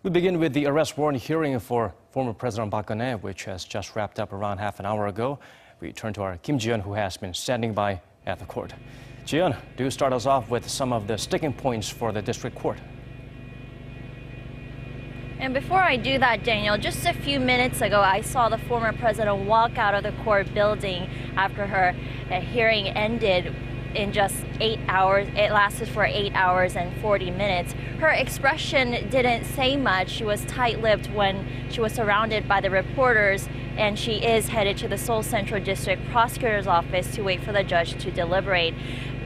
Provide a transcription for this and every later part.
We begin with the arrest warrant hearing for former President Park Geun-hye, which has just wrapped up around half an hour ago. We turn to our Kim Ji-yeon, who has been standing by at the court. Ji-yeon, do start us off with some of the sticking points for the district court. And before I do that, Daniel, just a few minutes ago, I saw the former president walk out of the court building after her hearing ended in just 8 hours. It lasted for 8 hours and 40 minutes. Her expression didn't say much. She was tight-lipped when she was surrounded by the reporters, and she is headed to the Seoul Central District Prosecutors office to wait for the judge to deliberate.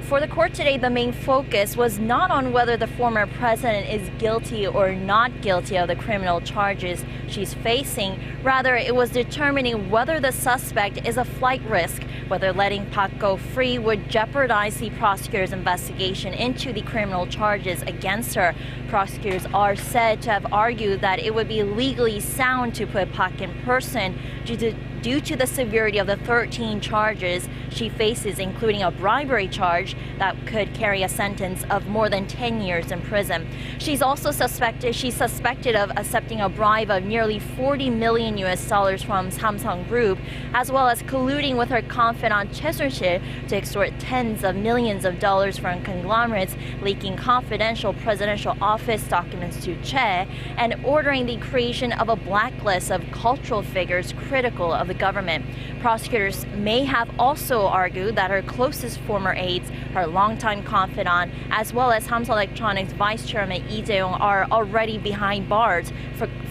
For the court today, the main focus was not on whether the former president is guilty or not guilty of the criminal charges she's facing. Rather, it was determining whether the suspect is a flight risk, whether letting Park go free would jeopardize the prosecutor's investigation into the criminal charges against her. Prosecutors are said to have argued that it would be legally sound to put Park in person due to the severity of the 13 charges she faces, including a bribery charge that could carry a sentence of more than 10 years in prison. She's suspected of accepting a bribe of nearly $40 million from Samsung Group, as well as colluding with her confidant Choi Sol-sil to extort tens of millions of dollars from conglomerates, leaking confidential presidential office documents to Che, and ordering the creation of a blacklist of cultural figures critical of the government. Prosecutors may have also argued that her closest former aides, her longtime confidant, as well as Samsung Electronics Vice Chairman Lee Jae-yong are already behind bars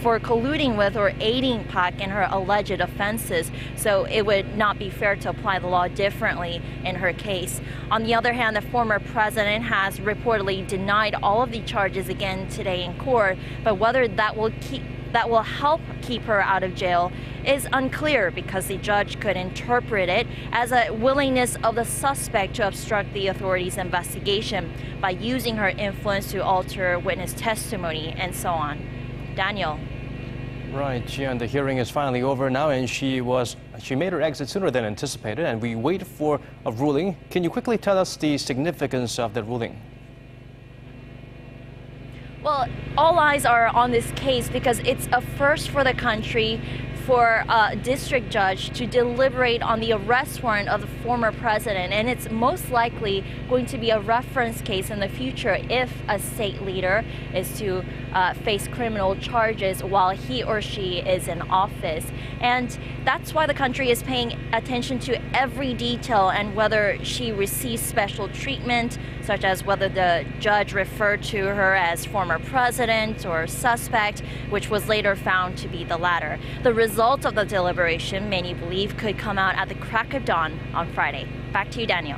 for colluding with or aiding Park in her alleged offenses, so it would not be fair to apply the law differently in her case. On the other hand, the former president has reportedly denied all of the charges again today in court, but whether that will help keep her out of jail is unclear, because the judge could interpret it as a willingness of the suspect to obstruct the authorities' investigation by using her influence to alter witness testimony and so on. Daniel. Right, Ji-yeon, the hearing is finally over now, and she made her exit sooner than anticipated, and we wait for a ruling. Can you quickly tell us the significance of the ruling? Well, all eyes are on this case because it's a first for the country for a district judge to deliberate on the arrest warrant of the former president, and it's most likely going to be a reference case in the future if a state leader is to face criminal charges while he or she is in office. And that's why the country is paying attention to every detail and whether she receives special treatment, such as whether the judge referred to her as former president or suspect, which was later found to be the latter. The result of the deliberation, many believe, could come out at the crack of dawn on Friday. Back to you, Daniel.